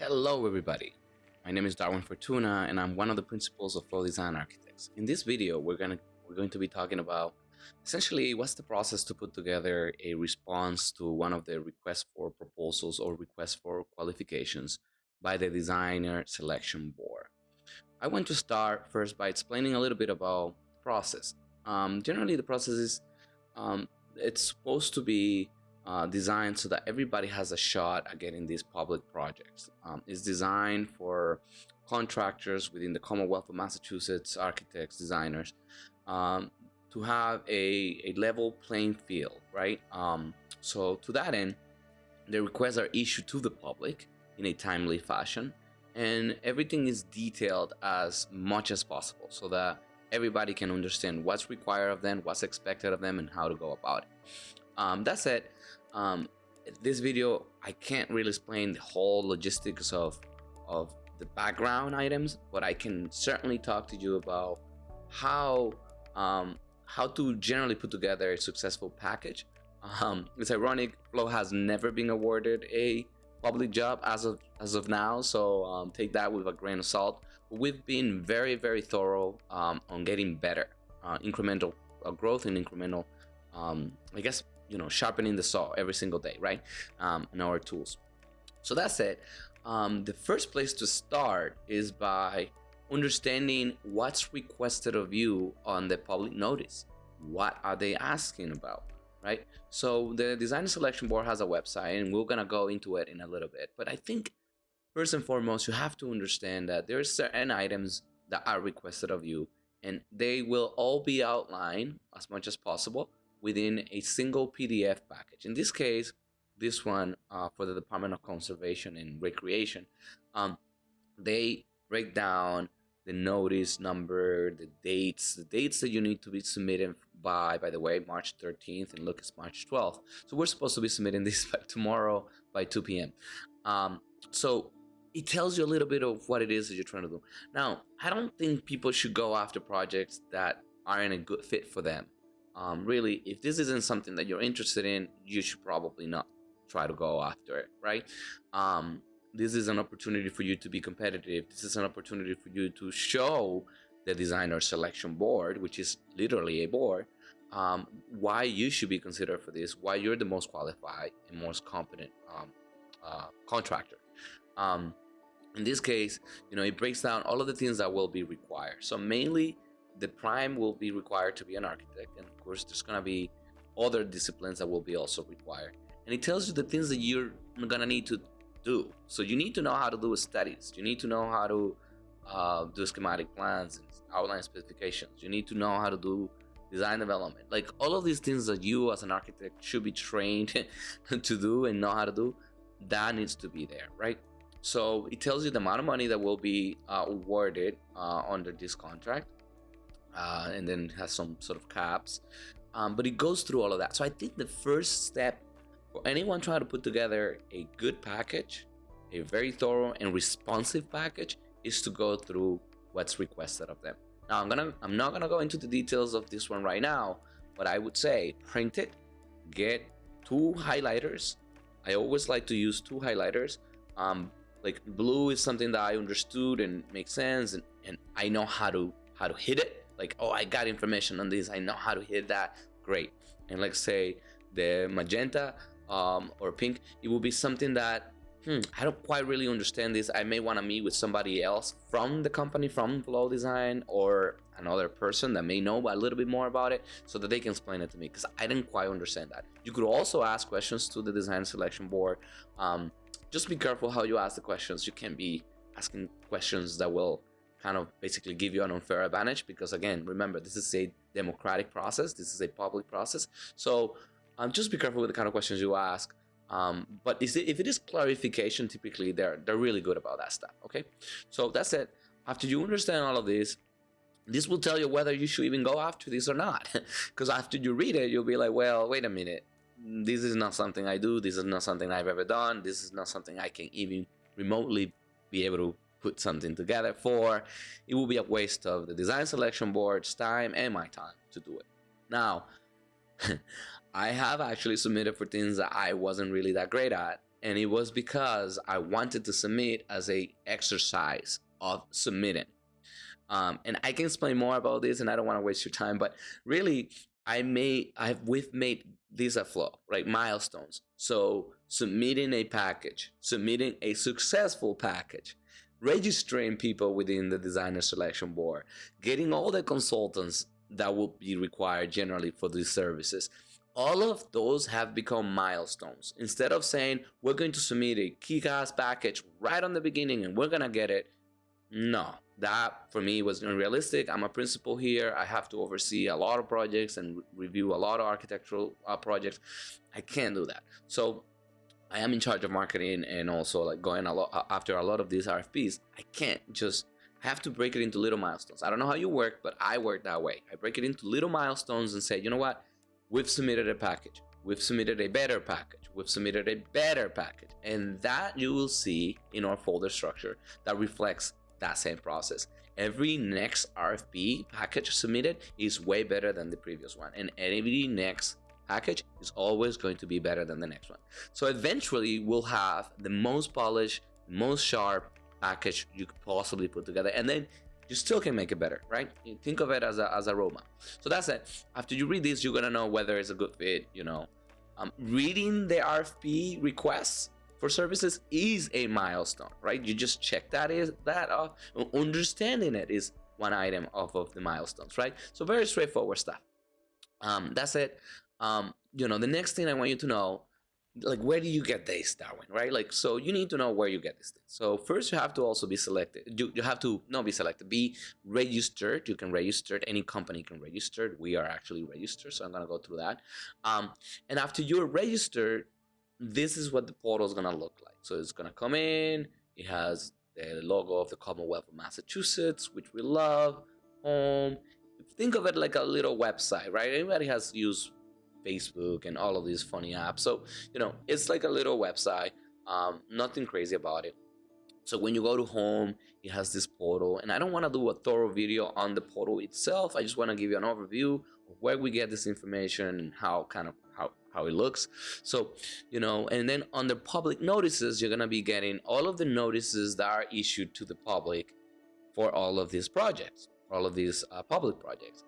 Hello everybody, my name is Darwin Fortuna and I'm one of the principals of Flow Design Architects. In this video we're going to be talking about essentially what's the process to put together a response to one of the requests for proposals or requests for qualifications by the designer selection board. I want to start first by explaining a little bit about the process. Generally the process is it's supposed to be designed so that everybody has a shot at getting these public projects. It's designed for contractors within the Commonwealth of Massachusetts, architects, designers, to have a level playing field, right? So to that end, the requests are issued to the public in a timely fashion, and everything is detailed as much as possible so that everybody can understand what's required of them, what's expected of them, and how to go about it. That said, this video I can't really explain the whole logistics of the background items, but I can certainly talk to you about how to generally put together a successful package. It's ironic, Flow has never been awarded a public job as of now, so take that with a grain of salt. But we've been very thorough on getting better, incremental growth and incremental, I guess, sharpening the saw every single day, right? In our tools. So that said, the first place to start is by understanding what's requested of you on the public notice. What are they asking about, right? So the design selection board has a website, and we're gonna go into it in a little bit. But I think first and foremost, you have to understand that there are certain items that are requested of you, and they will all be outlined as much as possible within a single PDF package. In this case, this one for the Department of Conservation and Recreation, they break down the notice number, the dates that you need to be submitted by the way, March 13th, and look, it's March 12th. So we're supposed to be submitting this by tomorrow by 2 p.m. So it tells you a little bit of what it is that you're trying to do. Now, I don't think people should go after projects that aren't a good fit for them. Really, if this isn't something that you're interested in, you should probably not try to go after it, right? This is an opportunity for you to be competitive. This is an opportunity for you to show the designer selection board, which is literally a board, why you should be considered for this, why you're the most qualified and most competent contractor. In this case, it breaks down all of the things that will be required. So mainly, the prime will be required to be an architect, and of course there's going to be other disciplines that will be also required, and it tells you the things that you're going to need to do. So you need to know how to do studies, you need to know how to do schematic plans and outline specifications, you need to know how to do design development, like all of these things that you as an architect should be trained to do and know how to do. That needs to be there, right? So it tells you the amount of money that will be awarded under this contract. And then it has some sort of caps, but it goes through all of that. So I think the first step for anyone trying to put together a good package, a very thorough and responsive package, is to go through what's requested of them. Now I'm not gonna go into the details of this one right now, but I would say print it, get 2 highlighters. I always like to use 2 highlighters. Like blue is something that I understood and makes sense, and I know how to hit it. Like, oh, I got information on this, I know how to hit that, great. And like say the magenta or pink, it will be something that I don't quite really understand this. I may want to meet with somebody else from the company, from Flow Design, or another person that may know a little bit more about it, so that they can explain it to me, because I didn't quite understand that. You could also ask questions to the design selection board. Just be careful how you ask the questions. You can't be asking questions that will kind of basically give you an unfair advantage, because again, remember, this is a democratic process, this is a public process. So just be careful with the kind of questions you ask. But if it is clarification, typically they're really good about that stuff. Okay, so that's it. After you understand all of this will tell you whether you should even go after this or not. Because after you read it, you'll be like, well, wait a minute, this is not something I do, this is not something I've ever done, this is not something I can even remotely be able to put something together for. It will be a waste of the design selection board's time and my time to do it. Now, I have actually submitted for things that I wasn't really that great at, and it was because I wanted to submit as a exercise of submitting. And I can explain more about this, and I don't want to waste your time, but really, we've made these a flow, right? Milestones. So submitting a package, submitting a successful package, registering people within the designer selection board, getting all the consultants that will be required generally for these services. All of those have become milestones. Instead of saying we're going to submit a kick-ass package right on the beginning and we're gonna get it, no, that for me was unrealistic. I'm a principal here. I have to oversee a lot of projects and review a lot of architectural projects. I can't do that. So I am in charge of marketing and also like going after a lot of these RFPs. I can't just have to break it into little milestones. I don't know how you work, but I work that way. I break it into little milestones and say, you know what? We've submitted a package. We've submitted a better package. We've submitted a better package. And that you will see in our folder structure that reflects that same process. Every next RFP package submitted is way better than the previous one. And every next package is always going to be better than the next one. So eventually we'll have the most polished, most sharp package you could possibly put together. And then you still can make it better, right? You think of it as a roadmap. So that's it. After you read this, you're gonna know whether it's a good fit, you know. Reading the RFP requests for services is a milestone, right? You just check that off. Understanding it is one item off of the milestones, right? So very straightforward stuff. That's it. You know, the next thing I want you to know, like, where do you get this, Darwin, right? Like, so you need to know where you get this thing. So first you have to also be selected. You have to not be selected, be registered. You can register, any company can register. We are actually registered, so I'm gonna go through that. And after you're registered, this is what the portal is gonna look like. So it's gonna come in, it has the logo of the Commonwealth of Massachusetts, which we love, home. Think of it like a little website, right? Everybody has used Facebook and all of these funny apps. So, you know, it's like a little website, nothing crazy about it. So when you go to home, it has this portal, and I don't want to do a thorough video on the portal itself. I just want to give you an overview of where we get this information and how it looks. So, you know, and then under public notices, you're going to be getting all of the notices that are issued to the public for all of these projects, all of these public projects.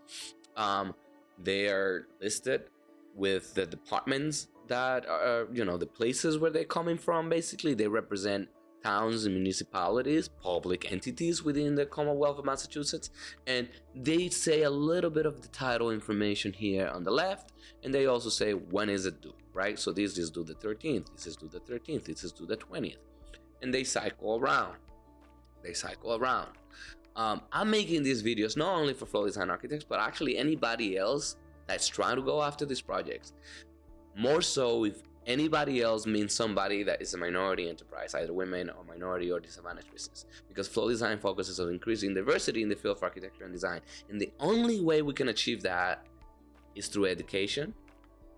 They are listed with the departments that are, you know, the places where they're coming from. Basically, they represent towns and municipalities, public entities within the Commonwealth of Massachusetts, and they say a little bit of the title information here on the left, and they also say when is it due, right? So this is due the 13th, this is due the 13th, this is due the 20th, and they cycle around. I'm making these videos not only for flow design architects, but actually anybody else that's trying to go after these projects. More so if anybody else means somebody that is a minority enterprise, either women or minority or disadvantaged business, because flow design focuses on increasing diversity in the field of architecture and design. And the only way we can achieve that is through education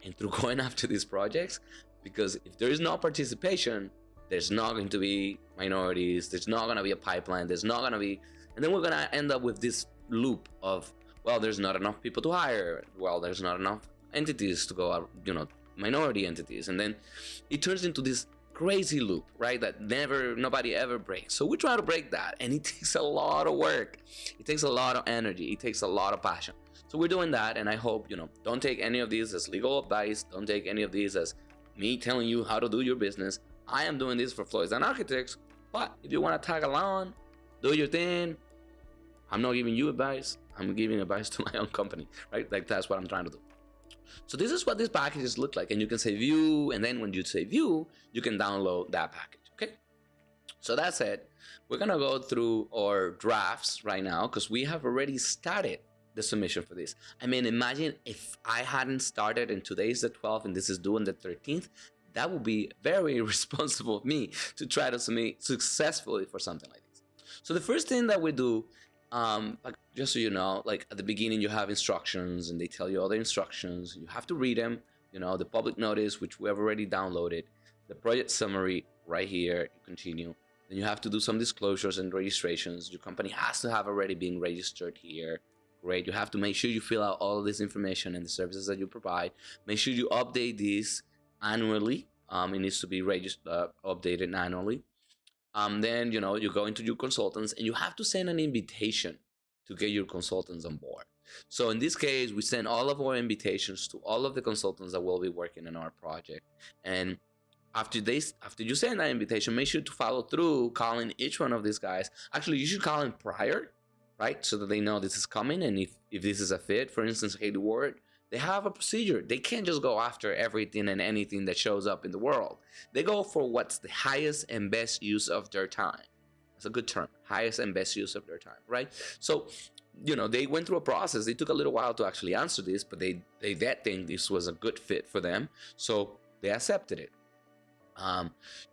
and through going after these projects, because if there is no participation, there's not going to be minorities, there's not going to be a pipeline, there's not going to be, and then we're going to end up with this loop of, well, there's not enough people to hire, well, there's not enough entities to go out, you know, minority entities, and then it turns into this crazy loop, right, that nobody ever breaks. So we try to break that, and it takes a lot of work, it takes a lot of energy, it takes a lot of passion. So we're doing that, and I hope, you know, don't take any of these as legal advice, don't take any of these as me telling you how to do your business. I am doing this for flow design architects, but if you want to tag along, do your thing, I'm not giving you advice, I'm giving advice to my own company, right? Like, that's what I'm trying to do. So this is what these packages look like, and you can say view, and then when you say view, you can download that package, okay? So that's it. We're gonna go through our drafts right now, because we have already started the submission for this. I mean, imagine if I hadn't started, and today's the 12th, and this is due on the 13th, that would be very irresponsible of me to try to submit successfully for something like this. So the first thing that we do, like, just so you know, like at the beginning you have instructions, and they tell you all the instructions. You have to read them, you know, the public notice, which we have already downloaded, the project summary right here, you continue. Then you have to do some disclosures and registrations. Your company has to have already been registered here. Great. You have to make sure you fill out all of this information and the services that you provide. Make sure you update these annually, It needs to be updated annually. Then you go into your consultants and you have to send an invitation to get your consultants on board. So in this case, we send all of our invitations to all of the consultants that will be working on our project. And after you send that invitation, make sure to follow through, calling each one of these guys. Actually, you should call them prior, right? So that they know this is coming. And if this is a fit, for instance, Haley Ward, they have a procedure. They can't just go after everything and anything that shows up in the world. They go for what's the highest and best use of their time. That's a good term. Highest and best use of their time, right? So, they went through a process. They took a little while to actually answer this, but they did think this was a good fit for them. So they accepted it.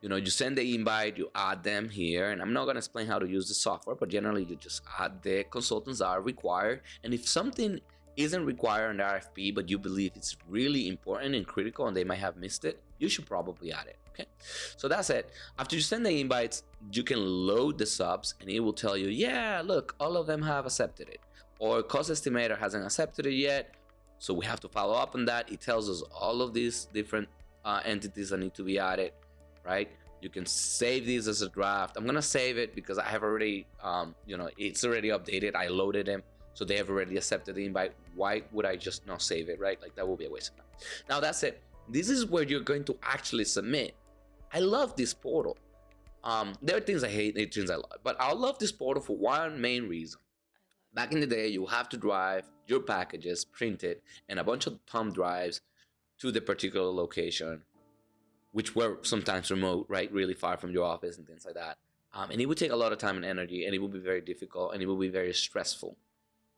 You send the invite, you add them here, and I'm not going to explain how to use the software, but generally you just add the consultants that are required. And if something isn't required in the RFP, but you believe it's really important and critical and they might have missed it, you should probably add it. Okay, so that's it. After you send the invites, you can load the subs and it will tell you, yeah, look, all of them have accepted it, or cost estimator hasn't accepted it yet, so we have to follow up on that. It tells us all of these different entities that need to be added, right? You can save these as a draft. I'm gonna save it because I have already it's already updated. I loaded them, so they have already accepted the invite. Why would I just not save it, right? Like, that will be a waste of time. Now that's it. This is where you're going to actually submit. I love this portal. There are things I hate, there are things I love, but I love this portal for one main reason. Back in the day, you have to drive your packages, print it, and a bunch of thumb drives to the particular location, which were sometimes remote, right? Really far from your office and things like that. And it would take a lot of time and energy, and it would be very difficult, and it would be very stressful,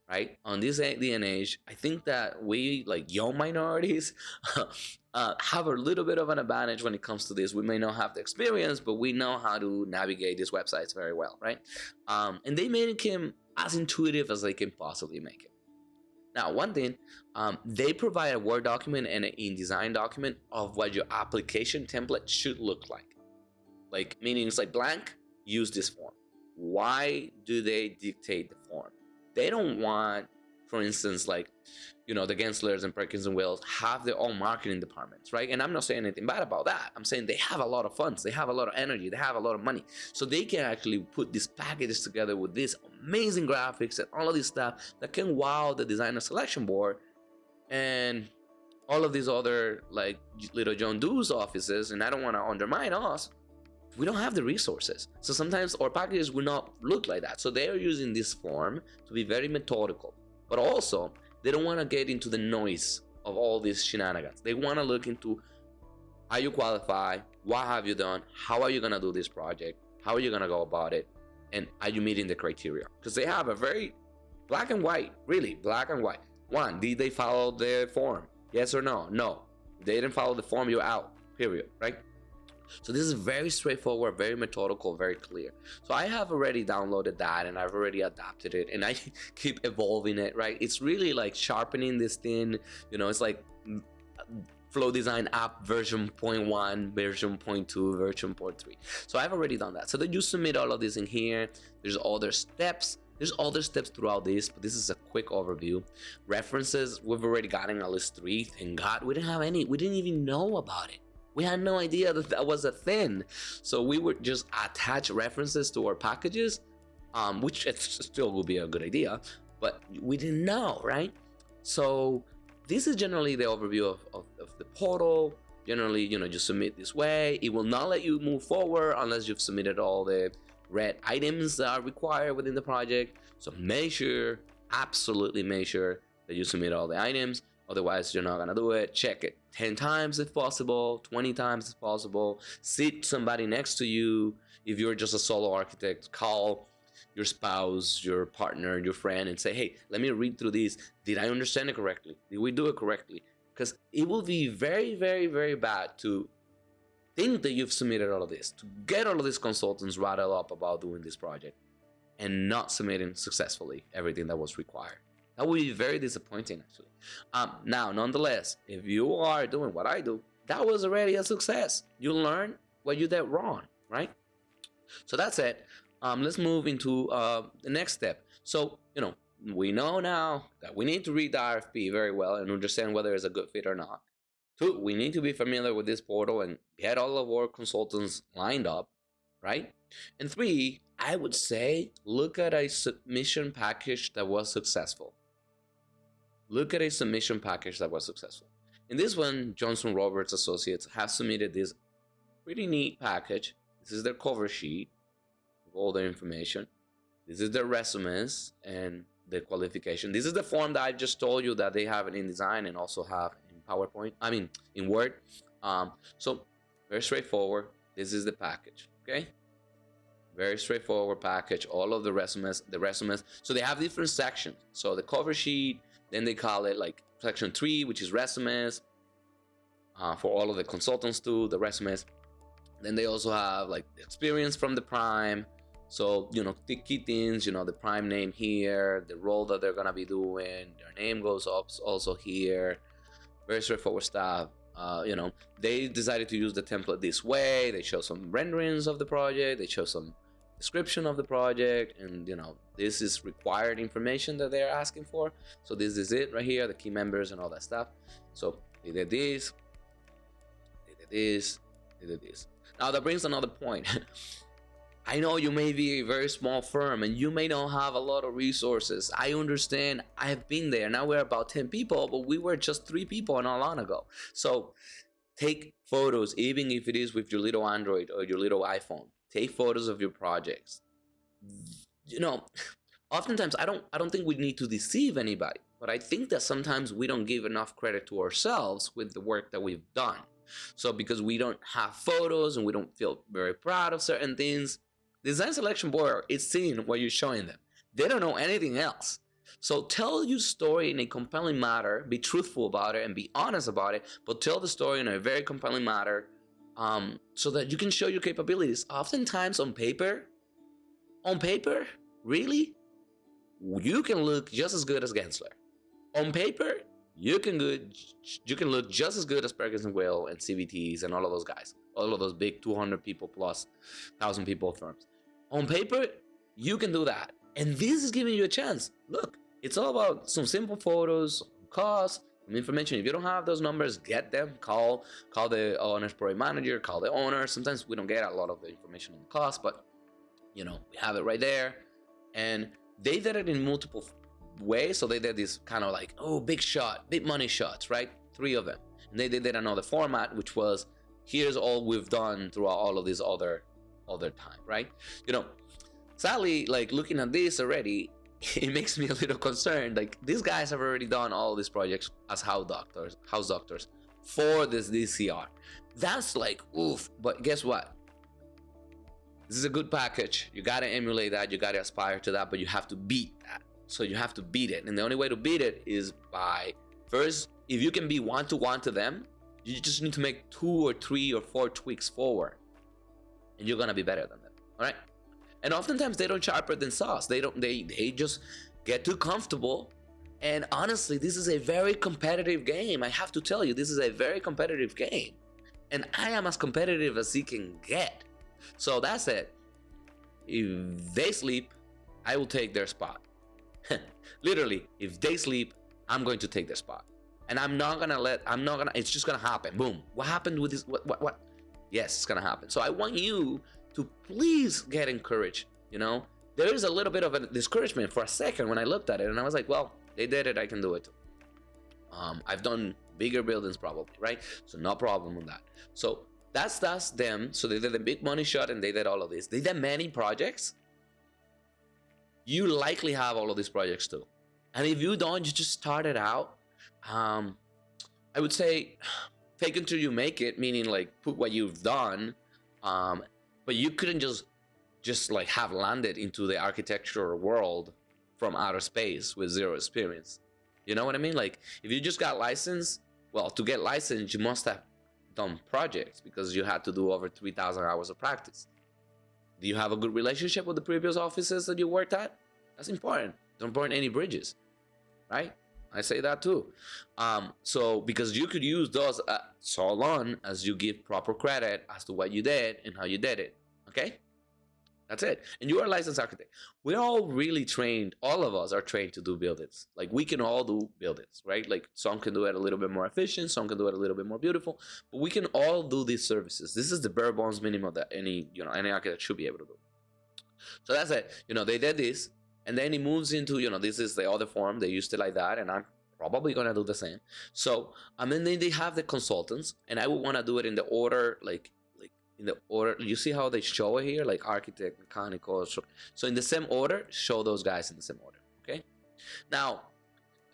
right? On this day and age, I think that we, like young minorities, have a little bit of an advantage when it comes to this. We may not have the experience, but we know how to navigate these websites very well, right? And they make him as intuitive as they can possibly make it. Now, one thing, they provide a Word document and an InDesign document of what your application template should look like. Like, meaning it's like blank, use this form. Why do they dictate the form? They don't want, for instance, like, the Genslers and Perkins and Wells have their own marketing departments, right? And I'm not saying anything bad about that. I'm saying they have a lot of funds, they have a lot of energy, they have a lot of money. So they can actually put these packages together with this amazing graphics and all of this stuff that can wow the designer selection board and all of these other, like, little John Doe's offices. And I don't want to undermine us. We don't have the resources. So sometimes our packages will not look like that. So they are using this form to be very methodical, but also they don't want to get into the noise of all these shenanigans. They want to look into, are you qualified? What have you done? How are you going to do this project? How are you going to go about it? And are you meeting the criteria? Because they have a very black and white, really black and white. One, did they follow the form? Yes or no? No. If they didn't follow the form, you're out, period, right? So this is very straightforward, very methodical, very clear. So I have already downloaded that and I've already adapted it and I keep evolving it, right? It's really like sharpening this thing, it's like Flow Design app version 0.1, version 0.2, version 0.3. So I've already done that. So then you submit all of this in here. There's other steps. There's other steps throughout this, but this is a quick overview. References, we've already gotten at least 3. Thank God we didn't have any. We didn't even know about it. We had no idea that that was a thing. So we would just attach references to our packages, which it still would be a good idea, but we didn't know, right? So this is generally the overview of the portal. Generally, you submit this way. It will not let you move forward unless you've submitted all the red items that are required within the project. So absolutely make sure that you submit all the items. Otherwise, you're not gonna do it. Check it 10 times if possible, 20 times if possible. Sit somebody next to you. If you're just a solo architect, call your spouse, your partner, your friend, and say, hey, let me read through these. Did I understand it correctly? Did we do it correctly? Because it will be very, very, very bad to think that you've submitted all of this, to get all of these consultants rattled up about doing this project and not submitting successfully everything that was required. That would be very disappointing, actually. Now, nonetheless, if you are doing what I do, that was already a success. You learn what you did wrong, right? So that's it. Let's move into the next step. So, we know now that we need to read the RFP very well and understand whether it's a good fit or not. Two, we need to be familiar with this portal and get all of our consultants lined up, right? And three, I would say look at a submission package that was successful. Look at a submission package that was successful. In this one, Johnson Roberts Associates have submitted this pretty neat package. This is their cover sheet with all their information. This is their resumes and the qualification. This is the form that I just told you that they have in InDesign and also have in PowerPoint. I mean, in Word. So very straightforward. This is the package. Okay. Very straightforward package. All of the resumes. So they have different sections. So the cover sheet. Then they call it like section 3, which is resumes. For all of the consultants too, the resumes. Then they also have like the experience from the prime. So, the key things, the prime name here, the role that they're going to be doing, their name goes up also here. Very straightforward stuff. They decided to use the template this way. They show some renderings of the project. They show some description of the project. And, this is required information that they're asking for. So this is it right here, the key members and all that stuff. So they did this. They did this. They did this. Now that brings another point. I know you may be a very small firm and you may not have a lot of resources. I understand. I have been there. Now we're about 10 people, but we were just 3 people not long ago. So take photos, even if it is with your little Android or your little iPhone. Take photos of your projects. Oftentimes I don't think we need to deceive anybody, but I think that sometimes we don't give enough credit to ourselves with the work that we've done. So because we don't have photos and we don't feel very proud of certain things, Design Selection Board is seeing what you're showing them. They don't know anything else. So tell your story in a compelling manner, be truthful about it and be honest about it, but tell the story in a very compelling manner so that you can show your capabilities. Oftentimes on paper, really, you can look just as good as Gensler. On paper, you can look just as good as Perkins and Will and CVTs and all of those guys, all of those big 200 people plus 1,000 people firms. On paper, you can do that, and this is giving you a chance. Look, it's all about some simple photos, cost, some information. If you don't have those numbers, get them. Call the owner's project manager, call the owner. Sometimes we don't get a lot of the information on the cost, but we have it right there, and they did it in multiple way. So they did this kind of like, big money shots, right? 3 of them. And they did another format, which was, here's all we've done throughout all of this other time, right? Sadly, like looking at this already, it makes me a little concerned. Like these guys have already done all these projects as house doctors for this DCR. That's like, oof. But guess what? This is a good package. You got to emulate that. You got to aspire to that, but you have to beat that. So you have to beat it. And the only way to beat it is by, first, if you can be one-to-one to them, you just need to make 2 or 3 or 4 tweaks forward. And you're going to be better than them. All right? And oftentimes they don't sharpen themselves. They just get too comfortable. And honestly, this is a very competitive game. I have to tell you, this is a very competitive game. And I am as competitive as he can get. So that's it. If they sleep, I will take their spot. Literally, if they sleep, I'm going to take their spot. And it's just gonna happen. Boom. What happened with this? What? Yes, it's gonna happen. So I want you to please get encouraged. There is a little bit of a discouragement for a second when I looked at it, and I was like, well, they did it, I can do it too. I've done bigger buildings probably, right? So no problem with that. So that's them. So they did a big money shot and they did all of this. They did many projects. You likely have all of these projects too. And if you don't, you just start it out. I would say fake until you make it, meaning like put what you've done. But you couldn't just like have landed into the architecture world from outer space with 0 experience. You know what I mean? Like if you just got licensed, well, to get licensed, you must have done projects because you had to do over 3,000 hours of practice. Do you have a good relationship with the previous offices that you worked at? That's important. Don't burn any bridges, right? I say that too. So because you could use those so long as you give proper credit as to what you did and how you did it. Okay? That's it. And you are a licensed architect. We're all really trained. All of us are trained to do build-its. Like we can all do build-its, right? Like some can do it a little bit more efficient, some can do it a little bit more beautiful, but we can all do these services. This is the bare bones minimum that any architect should be able to do. So that's it. They did this, and then it moves into, this is the other form. They used it like that, and I'm probably gonna do the same. So and then they have the consultants, and I would want to do it in the order, like in the order. You see how they show it here, like architect, mechanical. So in the same order, show those guys in the same order. Okay. Now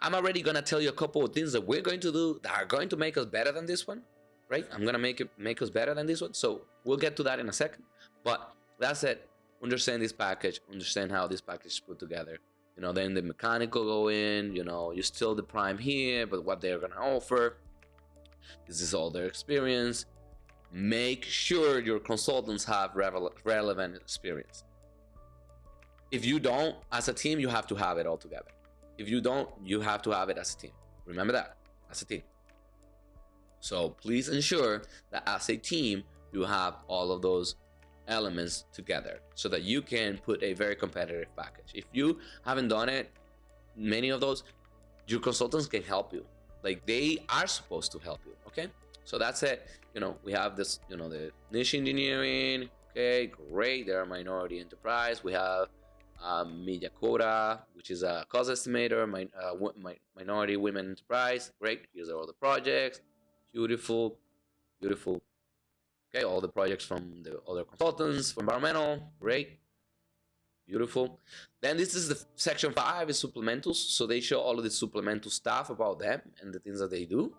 I'm already gonna tell you a couple of things that we're going to do that are going to make us better than this one, right? I'm gonna make us better than this one. So we'll get to that in a second. But that's it. Understand this package. Understand how this package is put together. Then the mechanical go in. You still the prime here, but what they're gonna offer. This is all their experience. Make sure your consultants have relevant experience. If you don't, as a team, you have to have it all together. If you don't, you have to have it as a team. Remember that, as a team. So please ensure that as a team, you have all of those elements together so that you can put a very competitive package. If you haven't done it, many of those, your consultants can help you. Like they are supposed to help you, okay? So that's it. We have this, the niche engineering. Okay, great. They're a minority enterprise. We have Media Quota, which is a cost estimator, minority women enterprise. Great. Here's all the projects. Beautiful, beautiful. Okay, all the projects from the other consultants for environmental. Great. Beautiful. Then this is the section 5 is supplementals. So they show all of the supplemental stuff about them and the things that they do.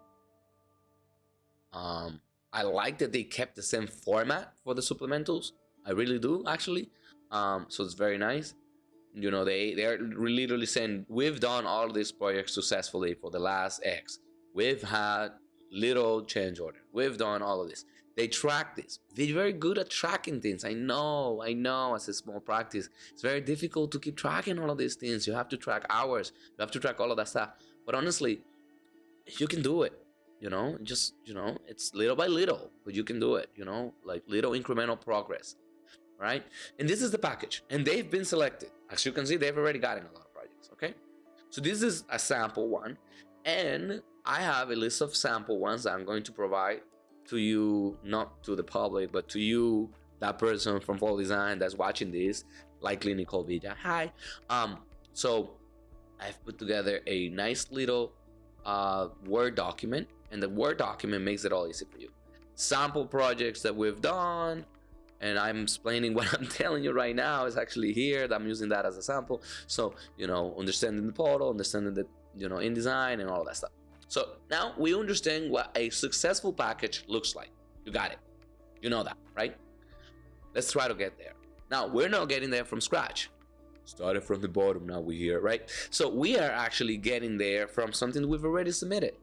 I like that they kept the same format for the supplementals. I really do, actually. So it's very nice. They're literally saying we've done all these projects successfully for the last X. We've had little change order. We've done all of this. They track this. They're very good at tracking things. I know. As a small practice, it's very difficult to keep tracking all of these things. You have to track hours. You have to track all of that stuff. But honestly, you can do it. It's little by little, but you can do it. Like little incremental progress, right? And this is the package, and they've been selected. As you can see, they've already gotten a lot of projects. Okay, so this is a sample one, and I have a list of sample ones that I'm going to provide to you, not to the public, but to you, that person from Fall Design that's watching this, likely Nicole Villa. Hi. So I've put together a nice little Word document, and the Word document makes it all easy for you. Sample projects that we've done, and I'm explaining what I'm telling you right now is actually here. I'm using that as a sample. So, understanding the portal, understanding the, InDesign and all that stuff. So now we understand what a successful package looks like. You got it. You know that, right? Let's try to get there. Now, we're not getting there from scratch. Started from the bottom, now we're here, right? So we are actually getting there from something we've already submitted.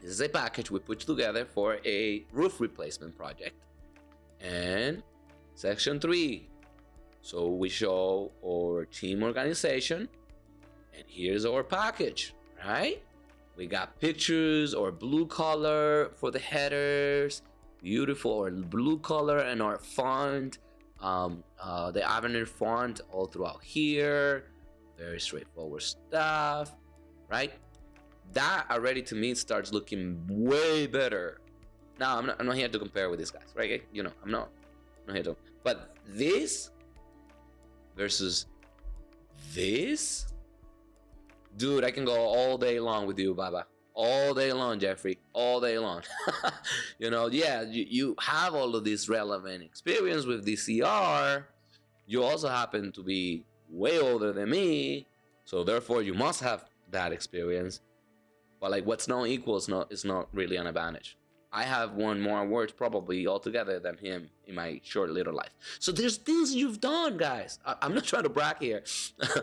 This is a package we put together for a roof replacement project. And section 3. So we show our team organization, and here's our package, right? We got pictures or blue color for the headers, beautiful, or blue color, and our font, the Avenir font all throughout here. Very straightforward stuff, right? That already to me starts looking way better. Now I'm not here to compare with these guys, right? I'm not here to. But this versus this, dude, I can go all day long with you, Baba. All day long, Jeffrey. All day long. You have all of this relevant experience with DCR. You also happen to be way older than me, so therefore you must have that experience. But like what's not equal is not really an advantage. I have won more awards probably altogether than him in my short little life. So there's things you've done, guys. I'm not trying to brag here.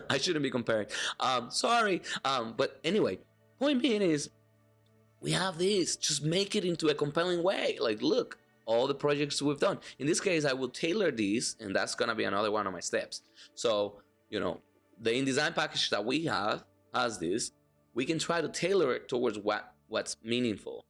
I shouldn't be comparing. Sorry. But anyway, point being is we have this. Just make it into a compelling way. Like, look, all the projects we've done. In this case, I will tailor these, and that's gonna be another one of my steps. So, the InDesign package that we have has this. We can try to tailor it towards what's meaningful.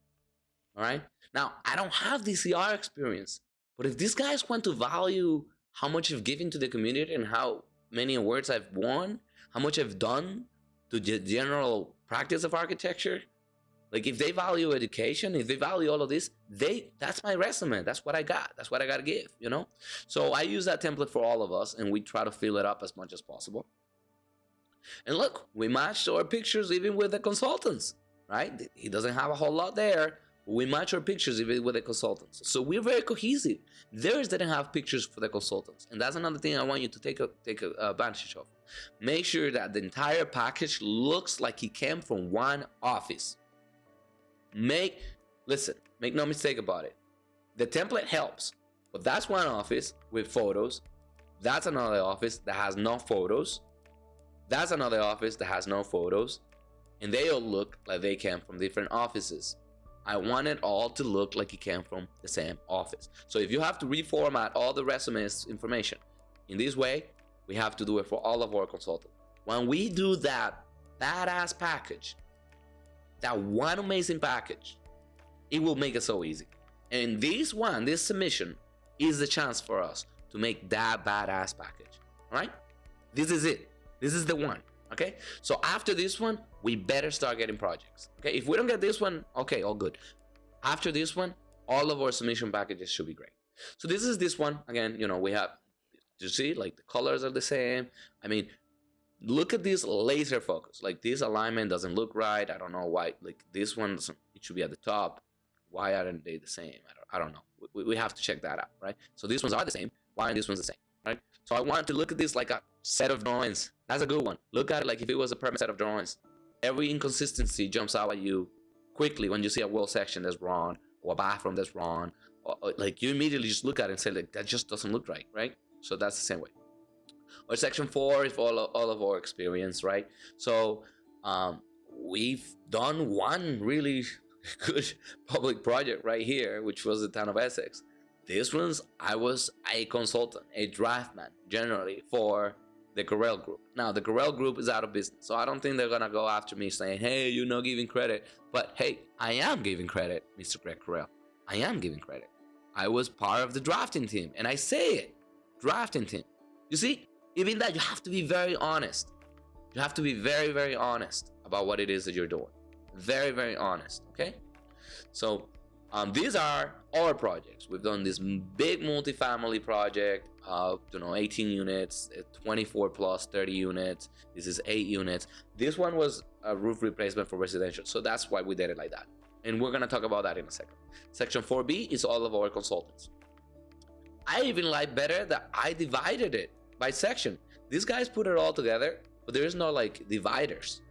All right. Now, I don't have DCR experience, but if these guys want to value how much I've given to the community and how many awards I've won, how much I've done to the general practice of architecture. Like if they value education, if they value all of this, that's my resume. That's what I got. That's what I got to give, you know? So I use that template for all of us, and we try to fill it up as much as possible. And look, we matched our pictures even with the consultants, right? He doesn't have a whole lot there. We match our pictures even with the consultants. So we're very cohesive. Theirs didn't have pictures for the consultants. And that's another thing I want you to take advantage of. Make sure that the entire package looks like it came from one office. Listen, make no mistake about it. The template helps, but that's one office with photos. That's another office that has no photos. That's another office that has no photos. And they all look like they came from different offices. I want it all to look like it came from the same office. So if you have to reformat all the resumes information in this way, we have to do it for all of our consultants. When we do that badass package, that one amazing package, it will make it so easy. And this submission is the chance for us to make that badass package. All right? This is it. This is the one. Okay? So after this one, we better start getting projects. Okay? If we don't get this one, okay, all good. After this one, all of our submission packages should be great. So this is this one. Again, you know, we have, you see, like the colors are the same. I mean, look at this laser focus. Like this alignment doesn't look right. I don't know why. Like this one, it should be at the top. Why aren't they the same? I don't know. We have to check that out, right? So these ones are the same. Why aren't these ones the same, right? So I want to look at this like a set of drawings. That's a good one. Look at it like if it was a perfect set of drawings. Every inconsistency jumps out at you quickly when you see a wall section that's wrong or a bathroom that's wrong. Or like you immediately just look at it and say like that just doesn't look right, right? So that's the same way. Or section 4 is all of our experience, right? So we've done one really good public project right here, which was the town of Essex. This one's, I was a consultant, a draftman, generally, for the Corel Group. Now, the Corel Group is out of business, so I don't think they're going to go after me saying, hey, you're not giving credit. But hey, I am giving credit, Mr. Greg Corel. I am giving credit. I was part of the drafting team, and I say it, drafting team. You see, even that, you have to be very honest. You have to be very, very honest about what it is that you're doing. Very, very honest, okay? So these are our projects. We've done this big multifamily project of 18 units, 24 plus 30 units. This is 8 units. This one was a roof replacement for residential, so that's why we did it like that. And we're gonna talk about that in a second. Section 4B is all of our consultants. I even like better that I divided it by section. These guys put it all together, but there is no like dividers.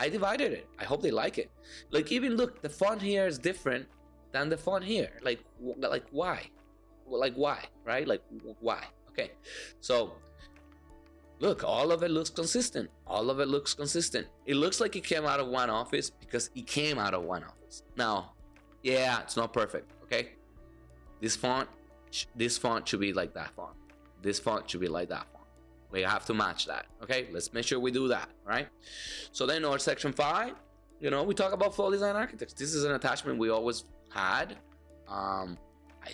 I divided it. I hope they like it. Like even look, the font here is different than the font here. Like why? Like why? Right? Like why? Okay. So look, all of it looks consistent. All of it looks consistent. It looks like it came out of one office because it came out of one office. Now, yeah, it's not perfect. Okay. This font should be like that font. This font should be like that font. We have to match that. Okay, let's make sure we do that, right? So then our section 5, we talk about flow design architects. This is an attachment we always had. I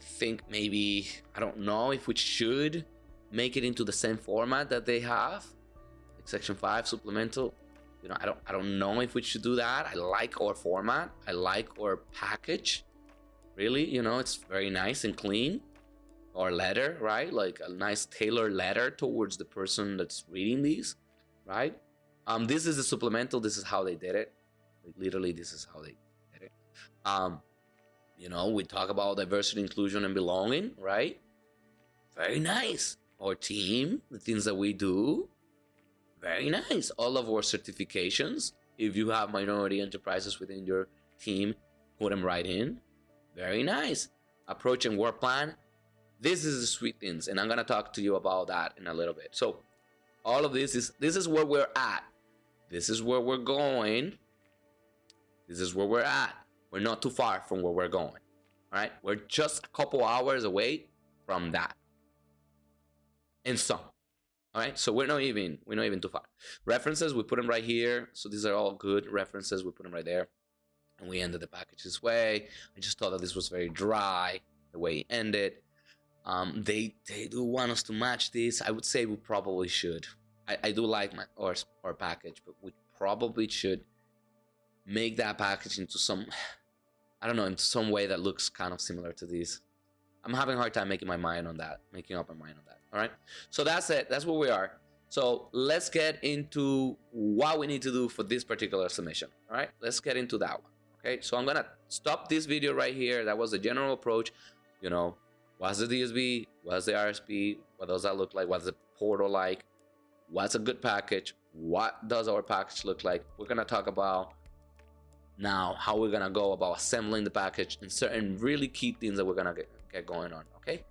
think maybe, I don't know if we should make it into the same format that they have, like section 5 supplemental. I don't know if we should do that. I like our format. I like our package. Really, it's very nice and clean. Or letter, right? Like a nice tailored letter towards the person that's reading these, right? This is the supplemental. This is how they did it. Like literally, this is how they did it. We talk about diversity, inclusion, and belonging, right? Very nice. Our team, the things that we do, very nice. All of our certifications. If you have minority enterprises within your team, put them right in. Very nice. Approach and work plan. This is the sweet things, and I'm gonna talk to you about that in a little bit. So all of this is where we're at. This is where we're going. This is where we're at. We're not too far from where we're going. All right, we're just a couple hours away from that. And some. All right, so we're not even too far. References, we put them right here. So these are all good references. We put them right there, and we ended the package this way. I just thought that this was very dry the way it ended. They do want us to match this. I would say we probably should. I do like our package, but we probably should make that package into some, I don't know, into some way that looks kind of similar to this. I'm having a hard time making up my mind on that. All right. So that's it. That's where we are. So let's get into what we need to do for this particular submission. All right. Let's get into that one. Okay. So I'm going to stop this video right here. That was the general approach. You know, what's the DSB? What's the RSP? What does that look like? What's the portal like? What's a good package? What does our package look like? We're going to talk about now how we're going to go about assembling the package and certain really key things that we're going to get going on. Okay.